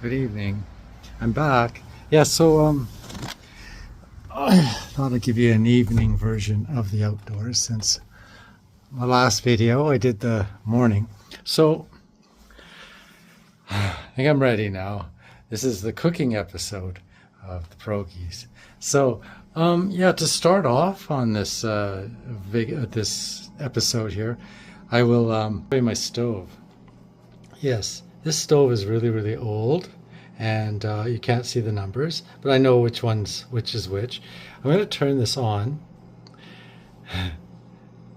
Good evening. I'm back. Yeah, I thought I'd give you an evening version of the outdoors since my last video I did the morning. So I think I'm ready now. This is the cooking episode of the Pierogies. Yeah, to start off on this episode here, I will show you my stove. Yes, this stove is really, really old, and you can't see the numbers, but I know which is which. I'm going to turn this on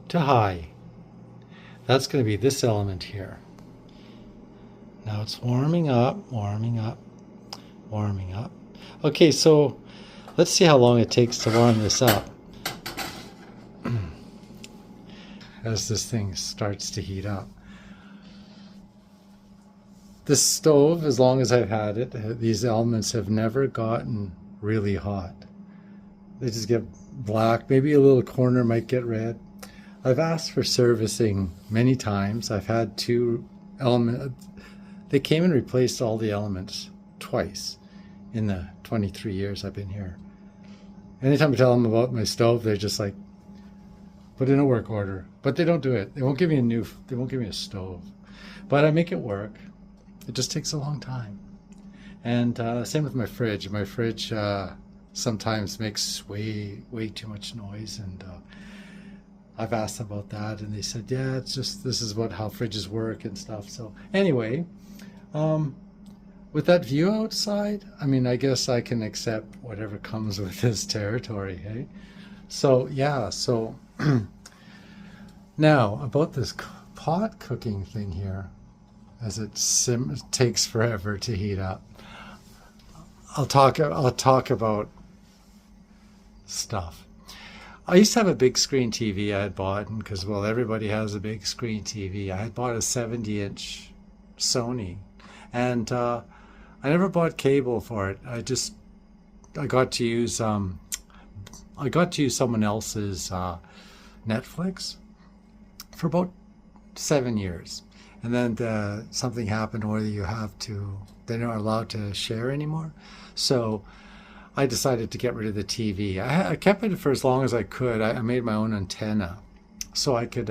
to high. That's going to be this element here. Now it's warming up, warming up, warming up. Okay, so let's see how long it takes to warm this up as this thing starts to heat up. This stove, as long as I've had it, these elements have never gotten really hot. They just get black, maybe a little corner might get red. I've asked for servicing many times. I've had two elements. They came and replaced all the elements twice in the 23 years I've been here. Anytime I tell them about my stove, they're just like, put in a work order. But they don't do it. They won't give me a stove. But I make it work. It just takes a long time. And same with my fridge. My fridge sometimes makes way too much noise, and I've asked them about that, and they said, yeah, it's just, this is how fridges work and stuff. So anyway, with that view outside, I mean, I guess I can accept whatever comes with this territory, hey? So yeah, now about this pot cooking thing here. As it takes forever to heat up. I'll talk about stuff. I used to have a big screen TV I had bought, because, well, everybody has a big screen TV. I had bought a 70-inch Sony, and I never bought cable for it. I got to use someone else's Netflix for about 7 years. And then something happened where they're not allowed to share anymore. So I decided to get rid of the TV. I kept it for as long as I could. I made my own antenna so I could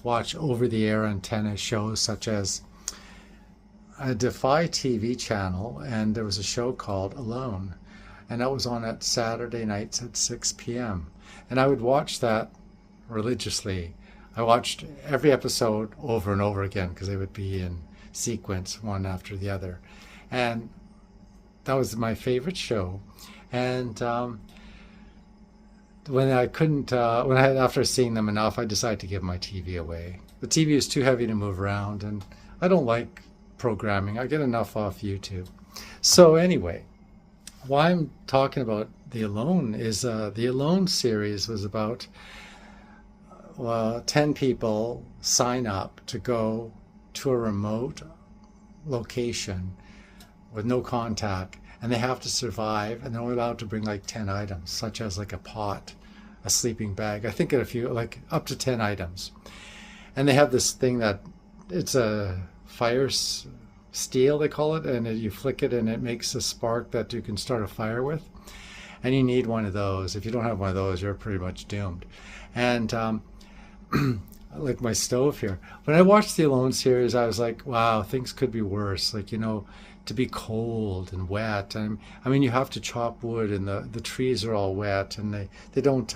watch over-the-air antenna shows such as a Defy TV channel, and there was a show called Alone. And that was on at Saturday nights at 6 p.m. And I would watch that religiously. I watched every episode over and over again because they would be in sequence, one after the other. And that was my favorite show. And after seeing them enough, I decided to give my TV away. The TV is too heavy to move around, and I don't like programming. I get enough off YouTube. So anyway, why I'm talking about The Alone is the Alone series was about 10 people sign up to go to a remote location with no contact, and they have to survive, and they're only allowed to bring like 10 items, such as like a pot, a sleeping bag, I think like up to 10 items. And they have this thing that it's a fire steel, they call it, and you flick it and it makes a spark that you can start a fire with. And you need one of those. If you don't have one of those, you're pretty much doomed. And like my stove here. When I watched the Alone series, I was like, wow, things could be worse. Like, to be cold and wet. And I mean, you have to chop wood, and the trees are all wet, and they don't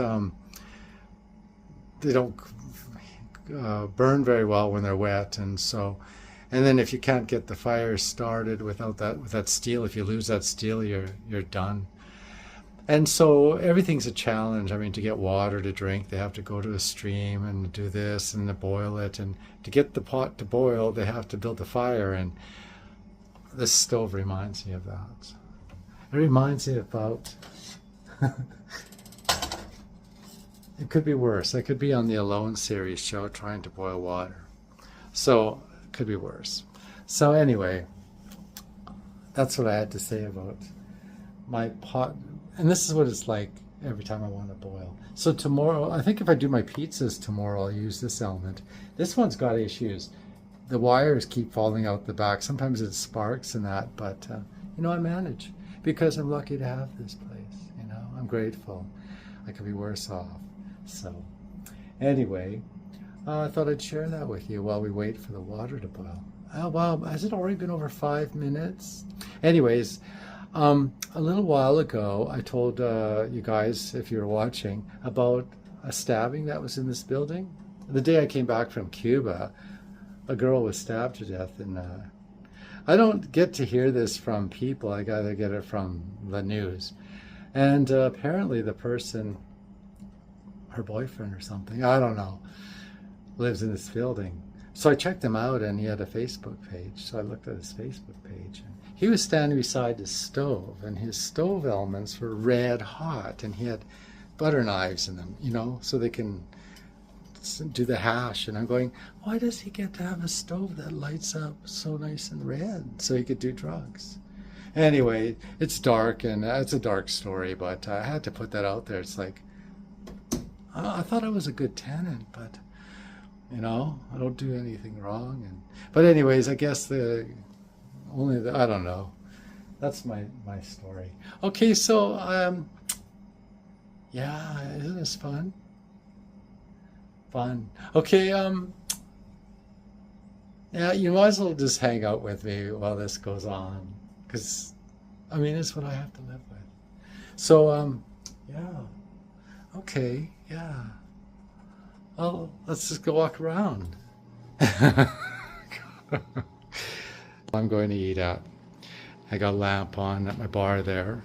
burn very well when they're wet. And then if you can't get the fire started with that steel, if you lose that steel, you're done. And so everything's a challenge. I mean, to get water to drink, they have to go to a stream and do this and to boil it. And to get the pot to boil, they have to build a fire. And this stove reminds me of that. It reminds me about... It could be worse. I could be on the Alone series show trying to boil water. So it could be worse. So anyway, that's what I had to say about my pot. And this is what it's like every time I want to boil. So tomorrow, I think if I do my pizzas tomorrow, I'll use this element. This one's got issues. The wires keep falling out the back. Sometimes it sparks and that, but I manage because I'm lucky to have this place. I'm grateful. I could be worse off. So, anyway, I thought I'd share that with you while we wait for the water to boil. Oh, wow, has it already been over 5 minutes? Anyways, a little while ago, I told you guys, if you were watching, about a stabbing that was in this building. The day I came back from Cuba, a girl was stabbed to death. And I don't get to hear this from people. I gotta get it from the news. And apparently the person, her boyfriend or something, I don't know, lives in this building. So I checked him out, and he had a Facebook page. So I looked at his Facebook page, and he was standing beside his stove, and his stove elements were red hot, and he had butter knives in them, so they can do the hash. And I'm going, why does he get to have a stove that lights up so nice and red so he could do drugs? Anyway, it's dark, and it's a dark story, but I had to put that out there. It's like, I thought I was a good tenant, but I don't do anything wrong. But anyways, I guess I don't know. That's my story. Okay, so yeah, isn't this fun? Fun. Okay, yeah, you might as well just hang out with me while this goes on, because it's what I have to live with. So yeah. Okay, yeah. Well, let's just go walk around. I'm going to eat at. I got a lamp on at my bar there.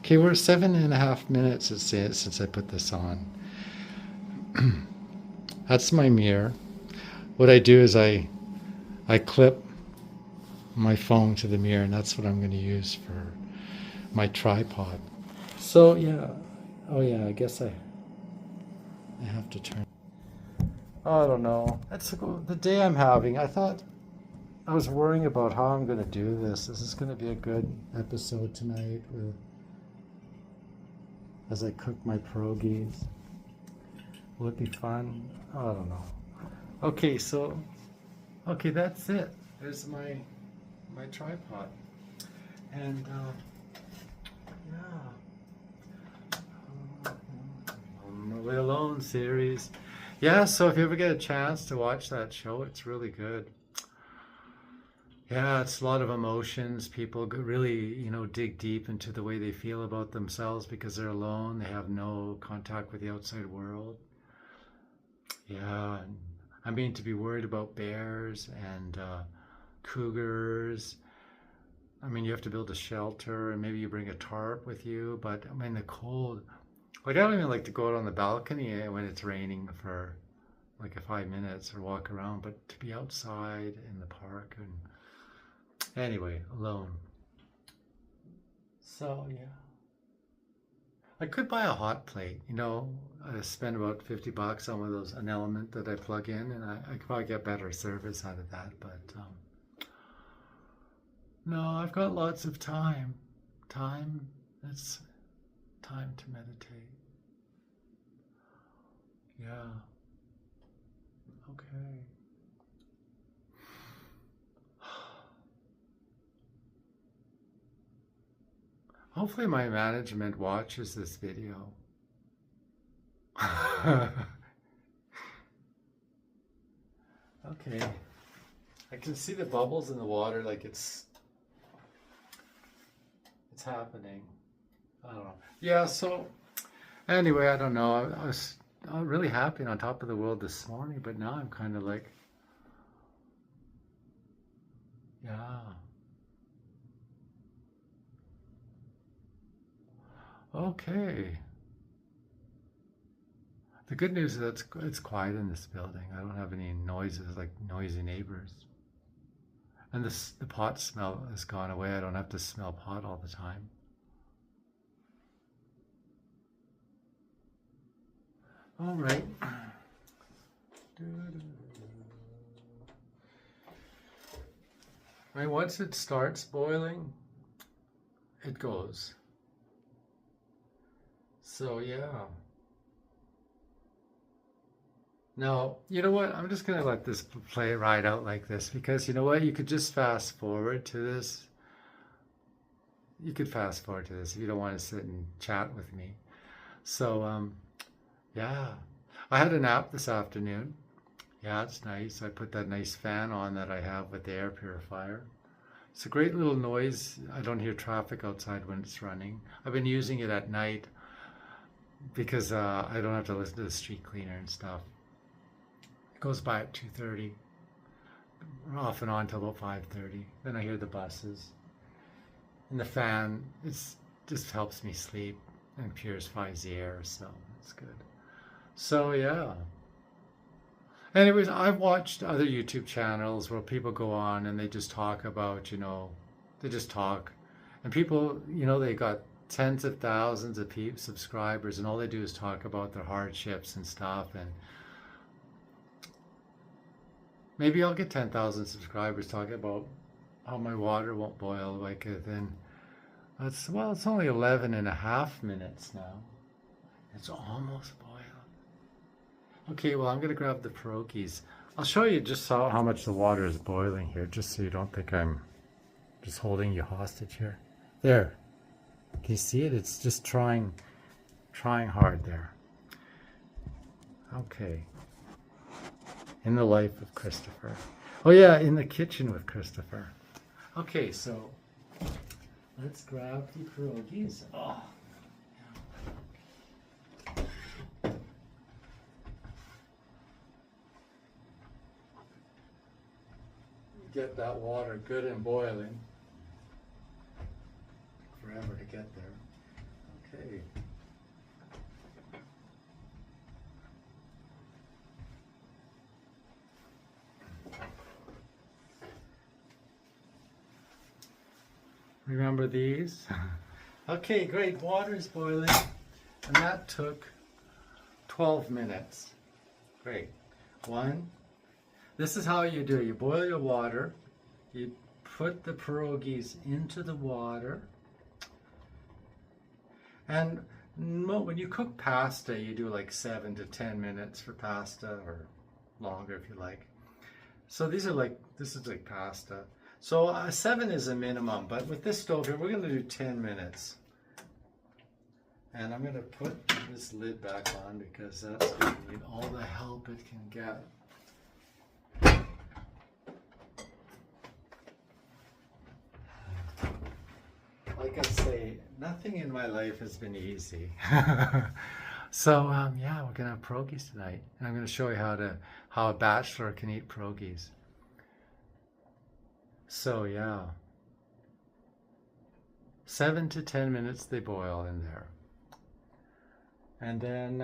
Okay, we're 7.5 minutes since I put this on. That's my mirror. What I do is I clip my phone to the mirror, and that's what I'm going to use for my tripod. So yeah, oh yeah, I guess I have to turn. I don't know. That's the day I'm having. I thought I was worrying about how I'm going to do this. This is going to be a good episode tonight as I cook my pierogies. Will it be fun? I don't know. Okay, that's it. There's my tripod. And On the Way Alone series. Yeah, so if you ever get a chance to watch that show, it's really good. Yeah, it's a lot of emotions. People really, dig deep into the way they feel about themselves because they're alone. They have no contact with the outside world. Yeah, to be worried about bears and cougars. You have to build a shelter, and maybe you bring a tarp with you. But the cold. Like, I don't even like to go out on the balcony when it's raining for like 5 minutes or walk around, but to be outside in the park and anyway, alone. So yeah. I could buy a hot plate, I spend about $50 on one of an element that I plug in, and I could probably get better service out of that, but no, I've got lots of time. It's time to meditate. Yeah. Okay. Hopefully my management watches this video. Okay. I can see the bubbles in the water, like it's happening. I don't know. Yeah, so anyway, I don't know. I was really happy and on top of the world this morning, but now I'm kind of like, yeah. Okay. The good news is that it's quiet in this building. I don't have any noises, like noisy neighbors. And the pot smell has gone away. I don't have to smell pot all the time. All right. Right, once it starts boiling, it goes. So yeah. Now, you know what? I'm just going to let this play right out like this because you know what? You could just fast forward to this you could fast forward to this if you don't want to sit and chat with me. So, yeah, I had a nap this afternoon. Yeah, it's nice. I put that nice fan on that I have with the air purifier. It's a great little noise. I don't hear traffic outside when it's running. I've been using it at night because I don't have to listen to the street cleaner and stuff. It goes by at 2:30, off and on till about 5:30. Then I hear the buses. And the fan, it's just helps me sleep and purifies the air, so it's good. So yeah. Anyways, I've watched other YouTube channels where people go on and they just talk about, they just talk. And people, they got tens of thousands of subscribers, and all they do is talk about their hardships and stuff. And maybe I'll get 10,000 subscribers talking about how my water won't boil like it. Then it's only 11 and a half minutes now. It's almost boiled. Okay, well, I'm going to grab the pierogies. I'll show you just how much the water is boiling here, just so you don't think I'm just holding you hostage here. There. Can you see it? It's just trying hard there. Okay. In the life of Christopher. Oh yeah, in the kitchen with Christopher. Okay, so let's grab the pierogies. Oh. Get that water good and boiling. Forever to get there. Okay. Remember these? Okay, great. Water is boiling, and that took 12 minutes. Great. This is how you do it. You boil your water, you put the pierogies into the water, and when you cook pasta, you do like 7 to 10 minutes for pasta, or longer if you like. So this is like pasta. So 7 is a minimum, but with this stove here, we're going to do 10 minutes. And I'm going to put this lid back on because that's going to need all the help it can get. Like I say, nothing in my life has been easy. So yeah, we're gonna have pierogies tonight, and I'm gonna show you how a bachelor can eat pierogies. So yeah, 7 to 10 minutes they boil in there, and then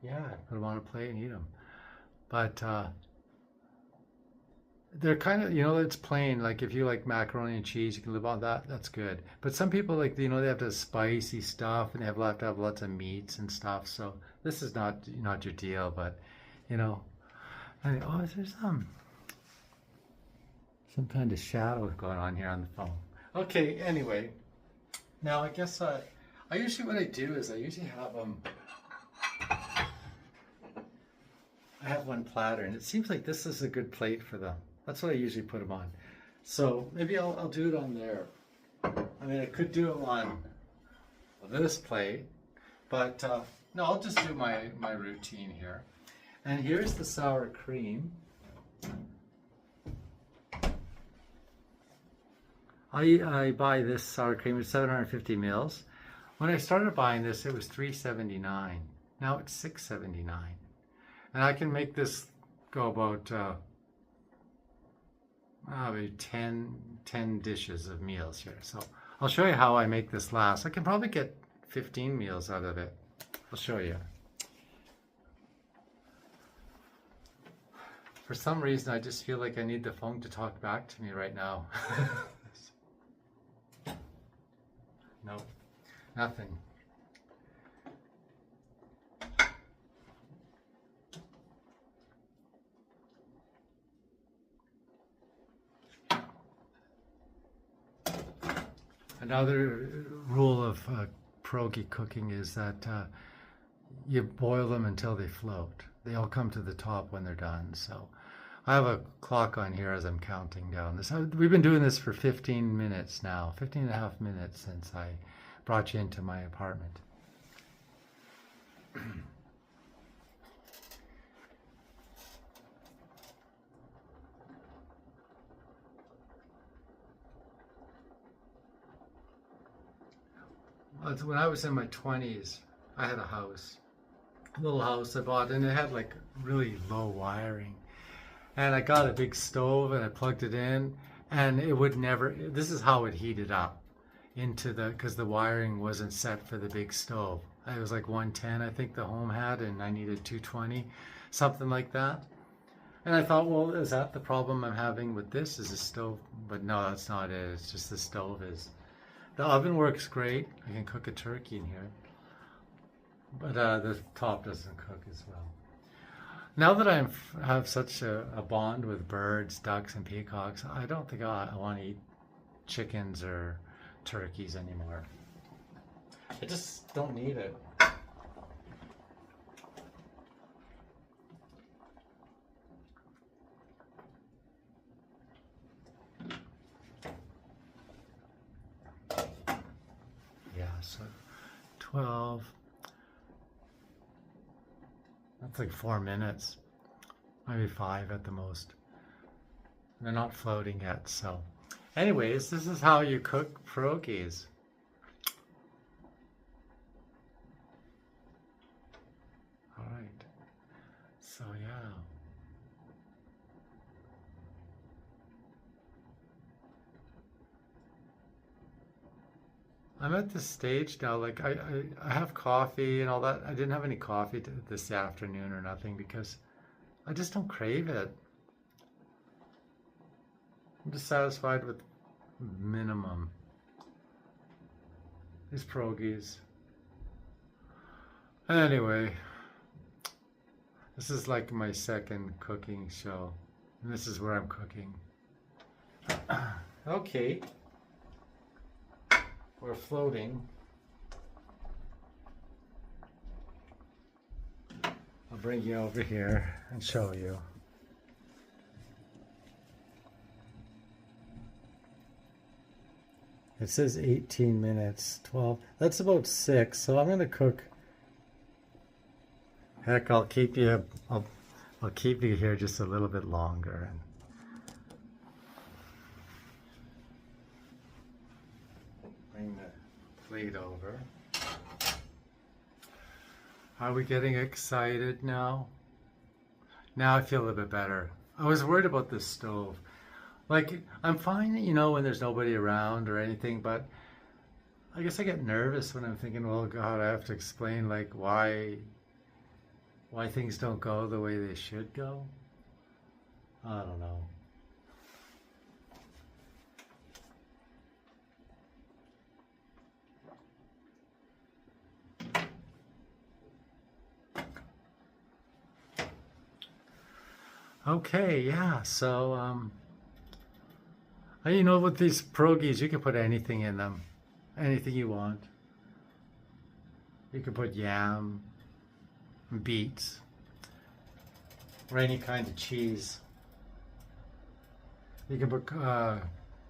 yeah, put them on a plate and eat them. But they're kind of, it's plain. Like if you like macaroni and cheese, you can live on that. That's good. But some people like, they have to have spicy stuff, and they have to have lots of meats and stuff. So this is not your deal. But oh, there's some kind of shadow going on here on the phone. Okay. Anyway, now I guess I usually, what I do is I usually have them. I have one platter, and it seems like this is a good plate for them. That's what I usually put them on. So maybe I'll do it on there. I mean, I could do them on this plate, but no, I'll just do my routine here. And here's the sour cream. I buy this sour cream, it's 750 mils. When I started buying this, it was $3.79. Now it's $6.79. And I can make this go about maybe 10 dishes of meals here. So I'll show you how I make this last. I can probably get 15 meals out of it. I'll show you. For some reason, I just feel like I need the phone to talk back to me right now. No, nothing. Another rule of pierogi cooking is that you boil them until they float. They all come to the top when they're done. So I have a clock on here as I'm counting down. We've been doing this for 15 minutes now, 15 and a half minutes since I brought you into my apartment. When I was in my 20s, I had a little house I bought, and it had like really low wiring. And I got a big stove and I plugged it in, and it would never, this is how it heated up because the wiring wasn't set for the big stove. It was like 110, I think the home had, and I needed 220, something like that. And I thought, well, is that the problem I'm having with this? Is the stove? But no, that's not it. It's just the stove is. The oven works great. I can cook a turkey in here. But the top doesn't cook as well. Now that I have such a bond with birds, ducks, and peacocks, I don't think I want to eat chickens or turkeys anymore. I just don't need it. Yeah, so 12. That's like 4 minutes, maybe 5 at the most. They're not floating yet, so. Anyways, this is how you cook pierogies. All right, so yeah. I'm at this stage now, like I have coffee and all that. I didn't have any coffee this afternoon or nothing because I just don't crave it. I'm just satisfied with minimum. These pierogies. Anyway, this is like my second cooking show, and this is where I'm cooking. Okay. We're floating. I'll bring you over here and show you. It says 18 minutes, 12. That's about 6. So I'm going to cook. Heck, I'll keep you here just a little bit longer. Bring the plate over. Are we getting excited now? Now I feel a little bit better. I was worried about this stove. Like, I'm fine, you know, when there's nobody around or anything, but I guess I get nervous when I'm thinking, well, God, I have to explain, like, why things don't go the way they should go. I don't know. Okay, yeah, so, you know, with these pierogies, you can put anything in them, anything you want. You can put yam, beets, or any kind of cheese. You can put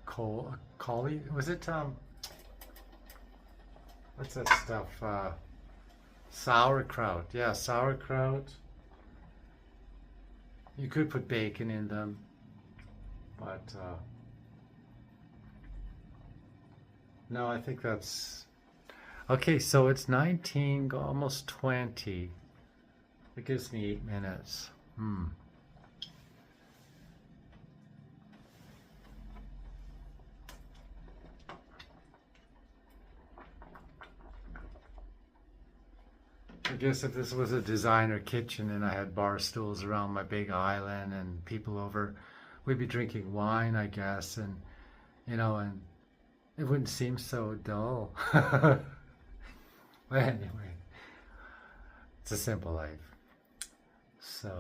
cauli, was it, what's that stuff, sauerkraut, yeah, sauerkraut. You could put bacon in them, but no, I think that's okay. So it's 19, almost 20. It gives me 8 minutes. I guess if this was a designer kitchen and I had bar stools around my big island and people over, we'd be drinking wine, I guess, and you know, and it wouldn't seem so dull. But anyway, it's a simple life. So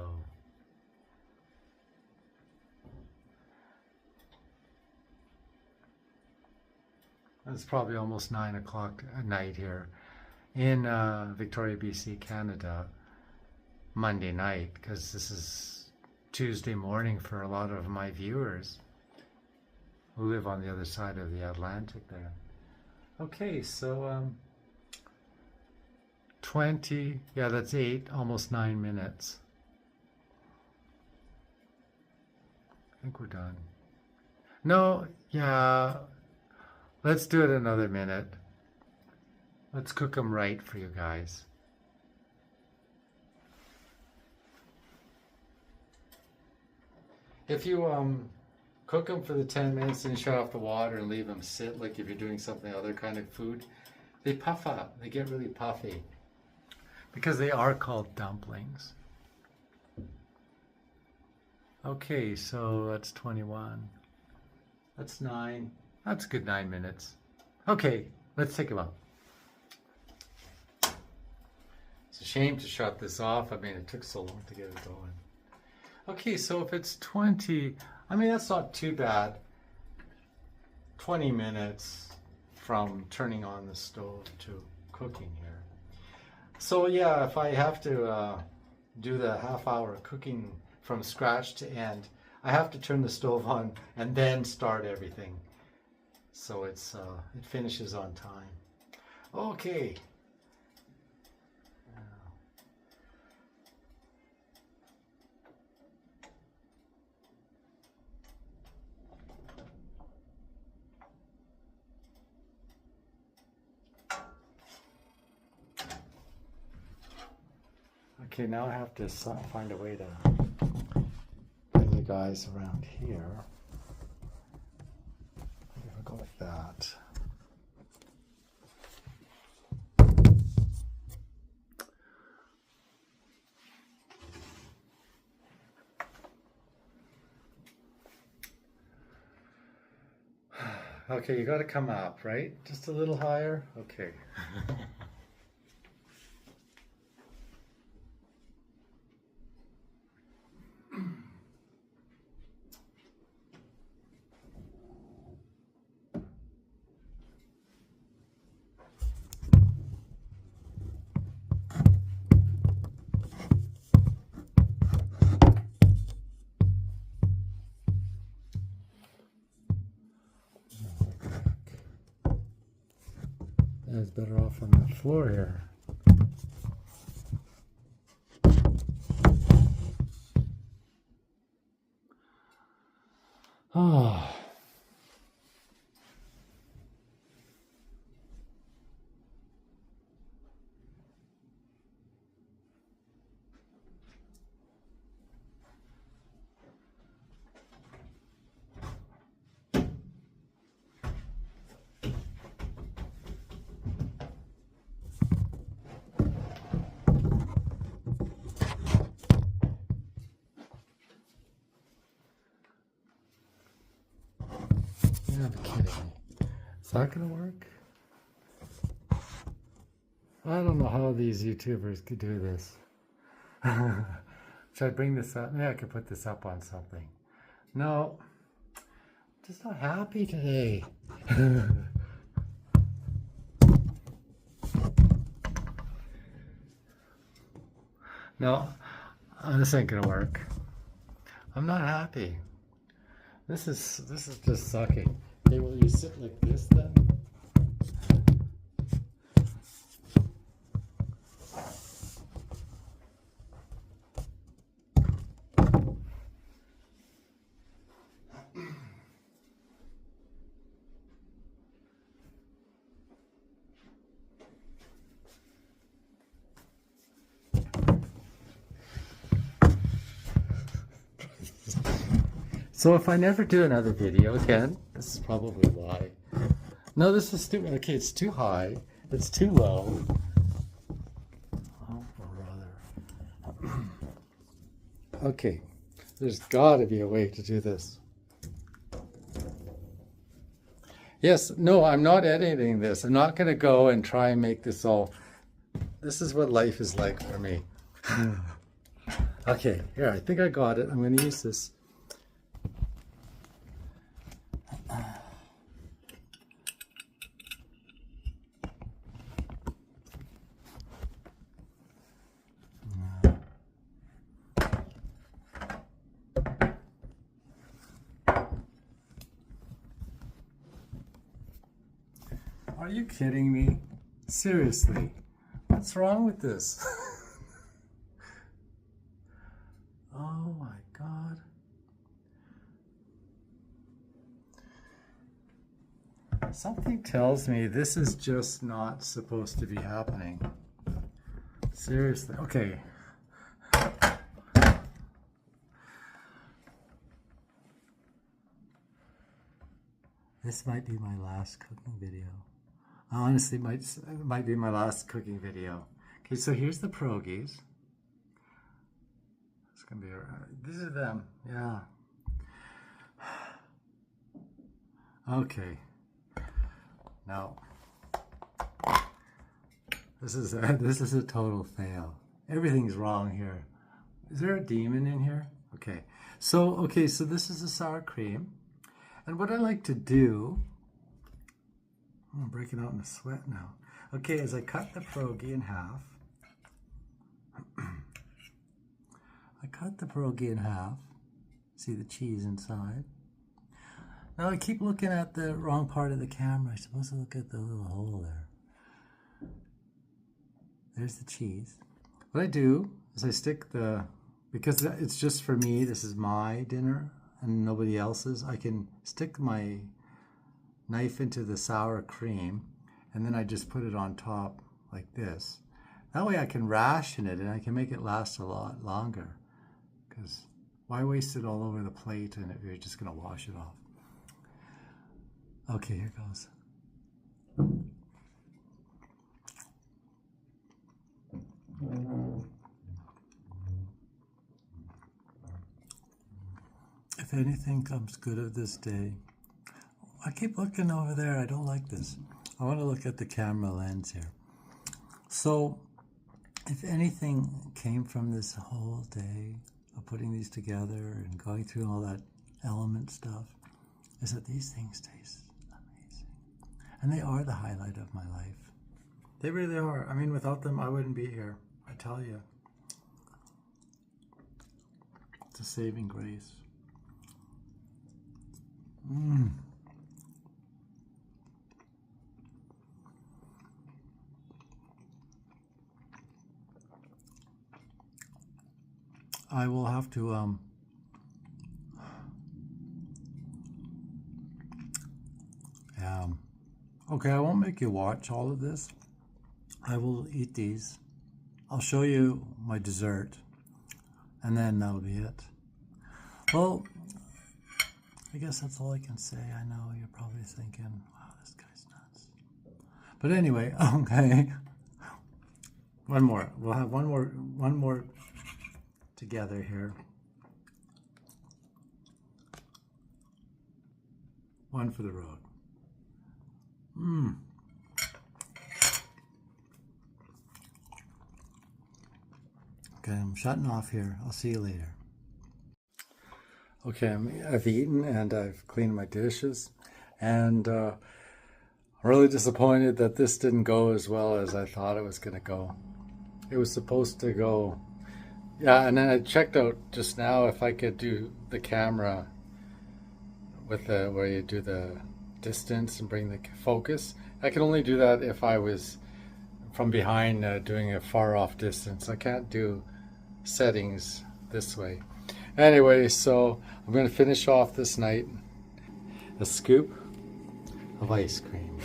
it's probably almost 9 o'clock at night here in Victoria, BC, Canada, Monday night, because this is Tuesday morning for a lot of my viewers who live on the other side of the Atlantic there. Okay, so 20, yeah, that's 8, almost 9 minutes. I think we're done. No, yeah, let's do it another minute. Let's cook them right for you guys. If you cook them for the 10 minutes and shut off the water and leave them sit, like if you're doing something other kind of food, they puff up. They get really puffy because they are called dumplings. Okay, so that's 21. That's 9. That's a good 9 minutes. Okay, let's take them out. It's a shame to shut this off. I mean, it took so long to get it going. Okay, so if it's 20, I mean, that's not too bad. 20 minutes from turning on the stove to cooking here. So yeah, if I have to do the half-hour cooking from scratch to end, I have to turn the stove on and then start everything. So it finishes on time. Okay. Okay, now I have to find a way to bring you guys around here. Maybe if I go like that. Okay, you got to come up, right? Just a little higher? Okay. It's better off on the floor here. Oh. You're not kidding me. Is that gonna work? I don't know how these YouTubers could do this. Should I bring this up? Maybe I could put this up on something. No, I'm just not happy today. No, this ain't gonna work. I'm not happy. This is just sucking. Okay, will you sit like this then? So if I never do another video again, this is probably why. No, this is too, okay, it's too high. It's too low. Oh, brother. Okay, there's gotta be a way to do this. Yes, no, I'm not editing this. I'm not gonna go and try and make this all. This is what life is like for me. Okay, here, I think I got it. I'm gonna use this. Are you kidding me? Seriously, what's wrong with this? Oh my God. Something tells me this is just not supposed to be happening. Seriously. Okay. This might be my last cooking video. Honestly, it might be my last cooking video. Okay, so here's the pierogies. It's gonna be these are them. Yeah. Okay. No. This is a total fail. Everything's wrong here. Is there a demon in here? Okay. So this is the sour cream. And what I like to do, I'm breaking out in a sweat now. Okay, as I cut the pierogi in half, I cut the pierogi in half. See the cheese inside. Now I keep looking at the wrong part of the camera. I'm supposed to look at the little hole there. There's the cheese. What I do is I stick because it's just for me, this is my dinner and nobody else's, I can stick my knife into the sour cream and then I just put it on top like this. That way I can ration it and I can make it last a lot longer. Because why waste it all over the plate and if you're just going to wash it off? Okay, here goes. If anything comes good of this day, I keep looking over there. I don't like this. I want to look at the camera lens here. So, if anything came from this whole day of putting these together and going through all that element stuff, is that these things taste amazing. And they are the highlight of my life. They really are. I mean, without them, I wouldn't be here. I tell you. It's a saving grace. I will have to okay, I won't make you watch all of this. I will eat these. I'll show you my dessert and then that'll be it. Well, I guess that's all I can say. I know you're probably thinking, wow, this guy's nuts. But anyway, okay. One more. We'll have one more together here. One for the road. Okay, I'm shutting off here. I'll see you later. Okay, I've eaten and I've cleaned my dishes, and I'm really disappointed that this didn't go as well as I thought it was going to go. It was supposed to go, yeah, and then I checked out just now if I could do the camera with where you do the distance and bring the focus. I can only do that if I was from behind doing a far off distance. I can't do settings this way. Anyway, so I'm going to finish off this night a scoop of ice cream.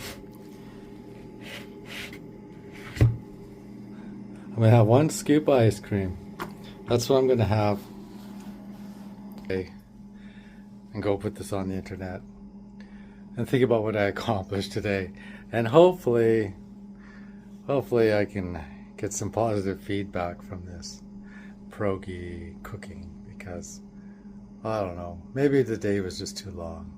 I'm going to have one scoop of ice cream. That's what I'm going to have. Okay. And go put this on the internet. And think about what I accomplished today. And hopefully I can get some positive feedback from this pierogi cooking. Because, I don't know, maybe the day was just too long.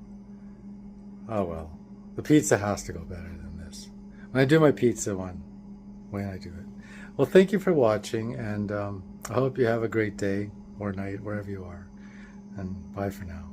Oh well, the pizza has to go better than this. When I do my pizza when I do it. Well, thank you for watching, and I hope you have a great day or night wherever you are. And bye for now.